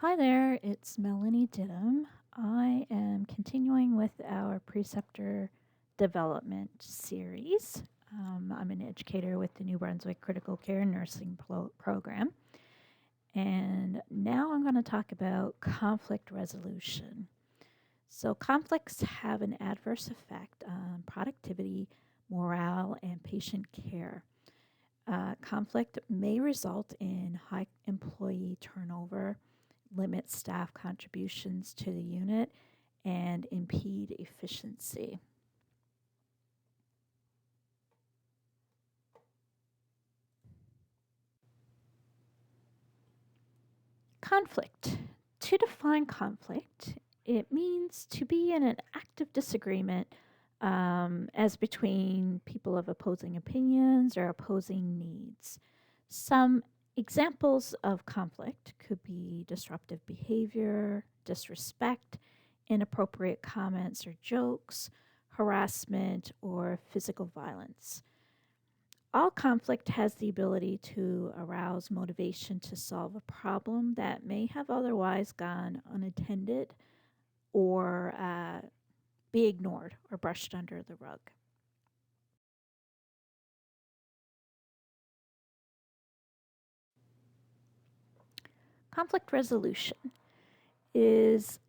Hi there, it's Melanie Didham. I am continuing with our Preceptor development series. I'm an educator with the New Brunswick Critical Care Nursing Program, and now I'm going to talk about conflict resolution. So, conflicts have an adverse effect on productivity, morale, and patient care. Conflict may result in high employee turnover, limit staff contributions to the unit, and impede efficiency. Conflict. To define conflict, it means to be in an active disagreement as between people of opposing opinions or opposing needs. Some examples of conflict could be disruptive behavior, disrespect, inappropriate comments or jokes, harassment, or physical violence. All conflict has the ability to arouse motivation to solve a problem that may have otherwise gone unattended or be ignored or brushed under the rug. Conflict resolution is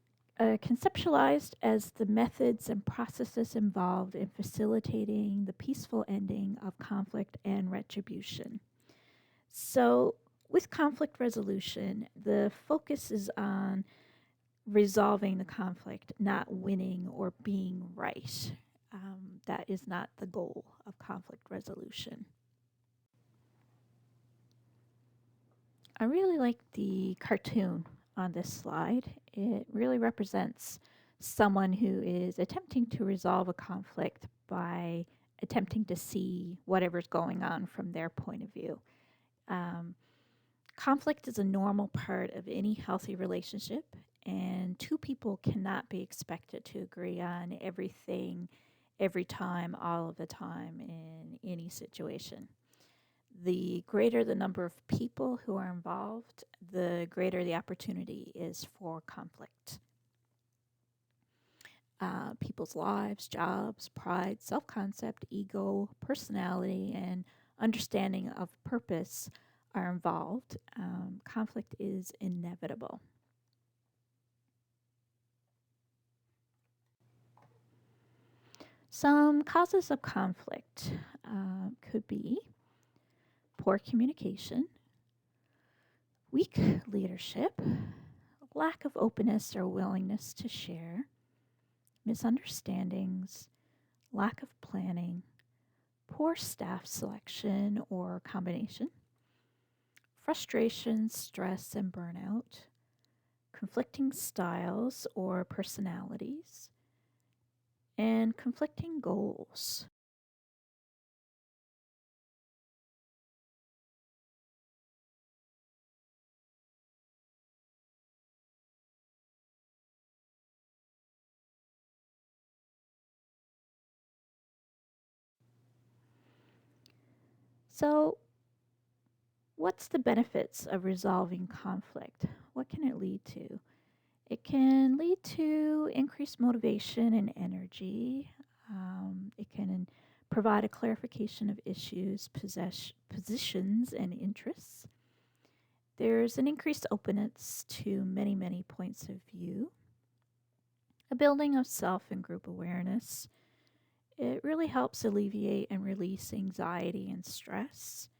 conceptualized as the methods and processes involved in facilitating the peaceful ending of conflict and retribution. So, with conflict resolution, the focus is on resolving the conflict, not winning or being right. That is not the goal of conflict resolution. I really like the cartoon on this slide. It really represents someone who is attempting to resolve a conflict by attempting to see whatever's going on from their point of view. Um, Conflict is a normal part of any healthy relationship, and two people cannot be expected to agree on everything, every time, all of the time, in any situation. The greater the number of people who are involved, the greater the opportunity is for conflict. People's lives, jobs, pride, self concept, ego, personality, and understanding of purpose are involved. Conflict is inevitable. Some causes of conflict could be poor communication, weak leadership, lack of openness or willingness to share, misunderstandings, lack of planning, poor staff selection or combination, frustration, stress, and burnout, conflicting styles or personalities, and conflicting goals. So, what's the benefits of resolving conflict? What can it lead to? It can lead to increased motivation and energy. It can provide a clarification of issues, positions, and interests. There's an increased openness to many, many points of view, a building of self and group awareness. It really helps alleviate and release anxiety and stress.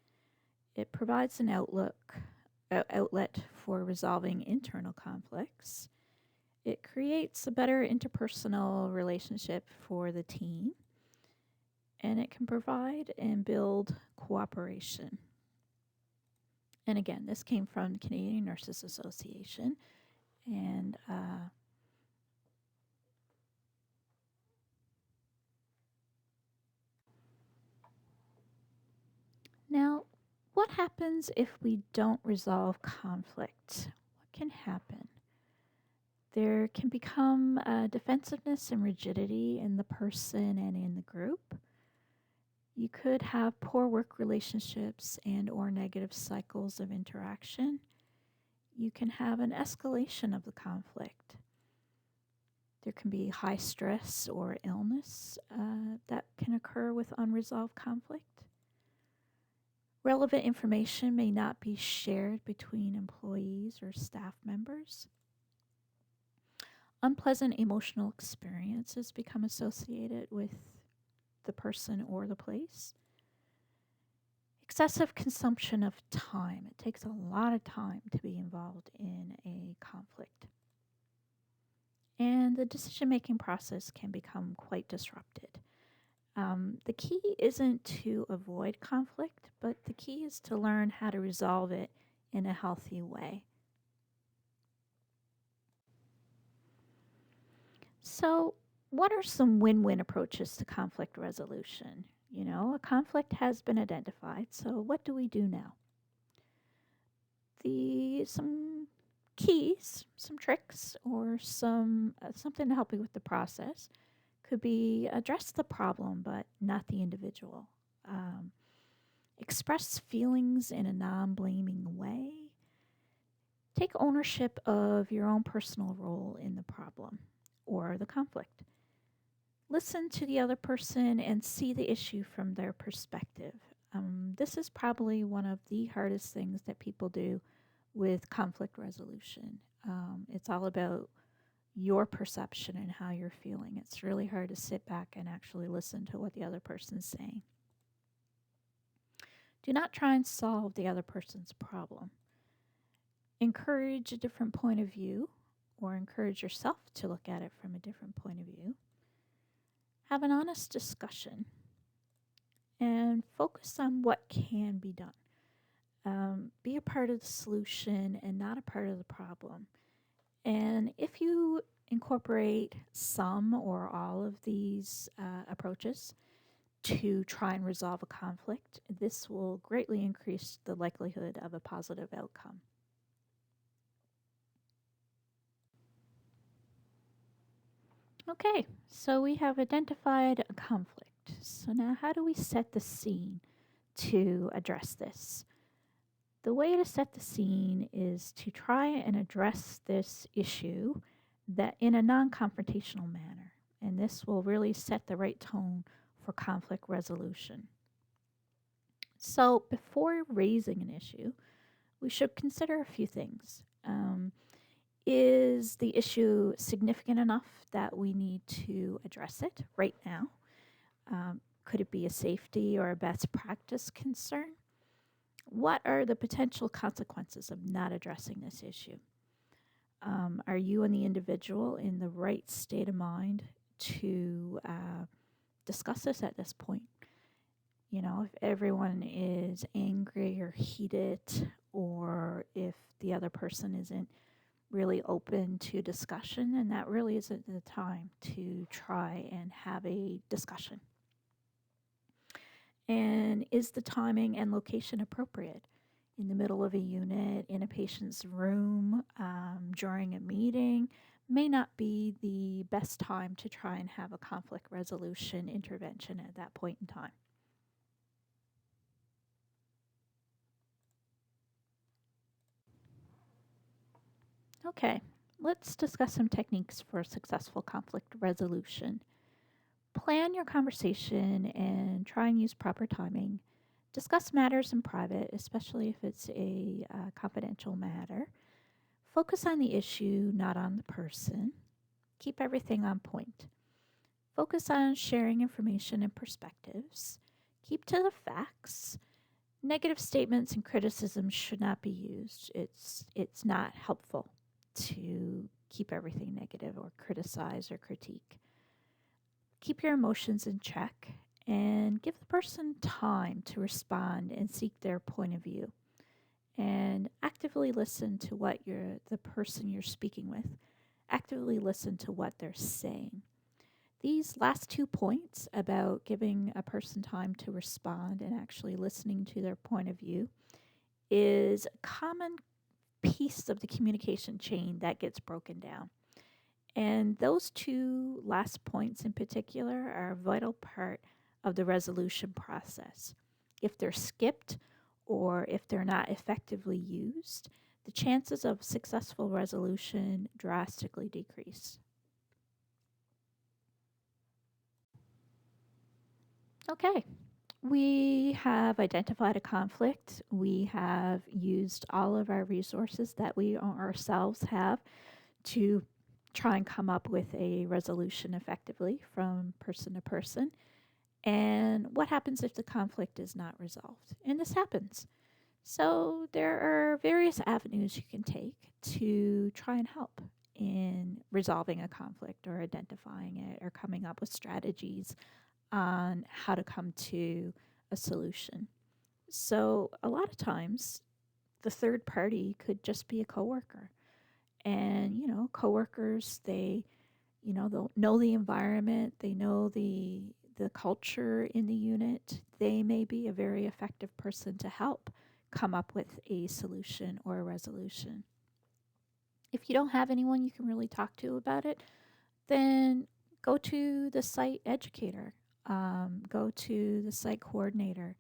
It provides an outlet for resolving internal conflicts. It creates a better interpersonal relationship for the team, and it can provide and build cooperation. And again, this came from the Canadian Nurses Association, and now, what happens if we don't resolve conflict? What can happen? There can become defensiveness and rigidity in the person and in the group. You could have poor work relationships and or negative cycles of interaction. You can have an escalation of the conflict. There can be high stress or illness that can occur with unresolved conflict. Relevant information may not be shared between employees or staff members. Unpleasant emotional experiences become associated with the person or the place. Excessive consumption of time. It takes a lot of time to be involved in a conflict. And the decision-making process can become quite disrupted. The key isn't to avoid conflict, but the key is to learn how to resolve it in a healthy way. So, what are some win-win approaches to conflict resolution? A conflict has been identified, so what do we do now? Some keys, some tricks, or something to help you with the process could be address the problem, but not the individual. Express feelings in a non-blaming way. Take ownership of your own personal role in the problem or the conflict. Listen to the other person and see the issue from their perspective. This is probably one of the hardest things that people do with conflict resolution. It's all about your perception and how you're feeling. It's really hard to sit back and actually listen to what the other person's saying. Do not try and solve the other person's problem. Encourage a different point of view, or encourage yourself to look at it from a different point of view. Have an honest discussion and focus on what can be done. Be a part of the solution and not a part of the problem. And if you incorporate some or all of these approaches to try and resolve a conflict, this will greatly increase the likelihood of a positive outcome. Okay, so we have identified a conflict. So now how do we set the scene to address this? The way to set the scene is to try and address this issue that in a non-confrontational manner. And this will really set the right tone for conflict resolution. So before raising an issue, we should consider a few things. Is the issue significant enough that we need to address it right now? Could it be a safety or a best practice concern? What are the potential consequences of not addressing this issue? Are you and the individual in the right state of mind to discuss this at this point? If everyone is angry or heated, or if the other person isn't really open to discussion, then that really isn't the time to try and have a discussion. And is the timing and location appropriate? In the middle of a unit, in a patient's room, during a meeting, may not be the best time to try and have a conflict resolution intervention at that point in time. Okay, let's discuss some techniques for successful conflict resolution. Plan your conversation and try and use proper timing. Discuss matters in private, especially if it's a confidential matter. Focus on the issue, not on the person. Keep everything on point. Focus on sharing information and perspectives. Keep to the facts. Negative statements and criticism should not be used. It's not helpful to keep everything negative or criticize or critique. Keep your emotions in check and give the person time to respond and seek their point of view. And actively listen to what the person you're speaking with, actively listen to what they're saying. These last 2 points about giving a person time to respond and actually listening to their point of view is a common piece of the communication chain that gets broken down. And those 2 last points in particular are a vital part of the resolution process. If they're skipped or if they're not effectively used, the chances of successful resolution drastically decrease. Okay, we have identified a conflict. We have used all of our resources that we ourselves have to try and come up with a resolution effectively from person to person. And what happens if the conflict is not resolved? And this happens. So there are various avenues you can take to try and help in resolving a conflict or identifying it or coming up with strategies on how to come to a solution. So a lot of times the third party could just be a coworker. And, coworkers, they'll know the environment, they know the culture in the unit. They may be a very effective person to help come up with a solution or a resolution. If you don't have anyone you can really talk to about it, then go to the site educator, go to the site coordinator,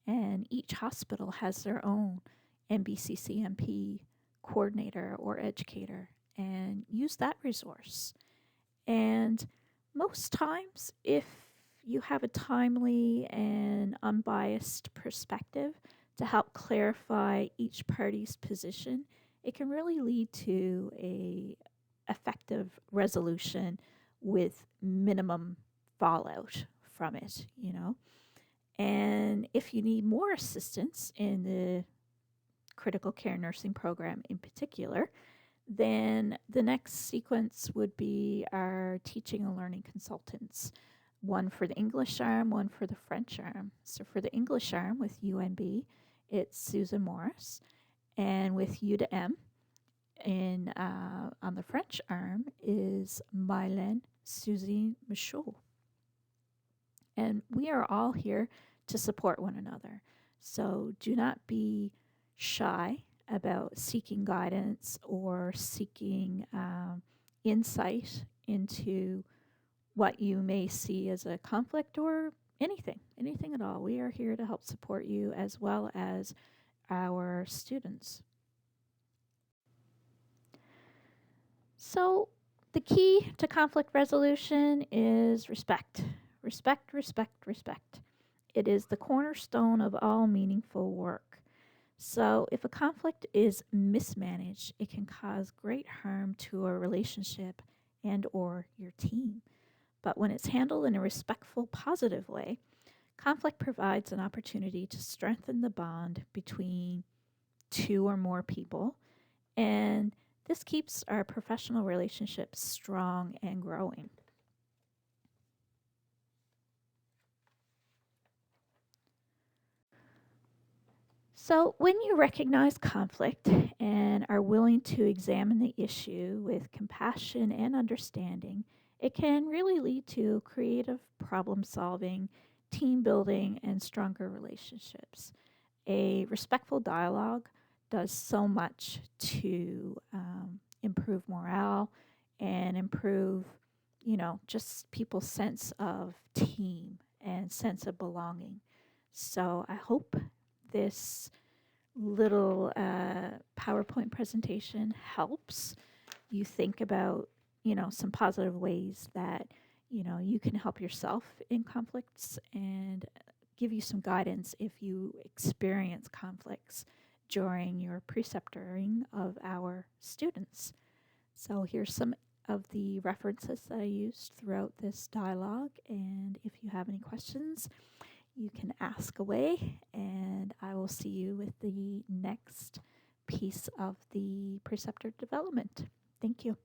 and each hospital has their own NBCCNP coordinator or educator, and use that resource. And most times, if you have a timely and unbiased perspective to help clarify each party's position, it can really lead to a effective resolution with minimum fallout from it. And if you need more assistance in the critical care nursing program in particular, then the next sequence would be our teaching and learning consultants, one for the English arm, one for the French arm. So for the English arm with UNB, it's Susan Morris, and with U to M, on the French arm is Mylène Suzy Michaud. And we are all here to support one another. So do not be shy about seeking guidance or seeking insight into what you may see as a conflict or anything at all. We are here to help support you as well as our students. So the key to conflict resolution is respect. Respect, respect, respect. It is the cornerstone of all meaningful work. So if a conflict is mismanaged, it can cause great harm to a relationship and or your team. But when it's handled in a respectful, positive way, conflict provides an opportunity to strengthen the bond between two or more people, and this keeps our professional relationships strong and growing. So, when you recognize conflict and are willing to examine the issue with compassion and understanding, it can really lead to creative problem solving, team building, and stronger relationships. A respectful dialogue does so much to improve morale and improve, just people's sense of team and sense of belonging. So, I hope this little PowerPoint presentation helps you think about, some positive ways that, you can help yourself in conflicts and give you some guidance if you experience conflicts during your preceptoring of our students. So here's some of the references that I used throughout this dialogue, and if you have any questions, you can ask away, and I will see you with the next piece of the preceptor development. Thank you.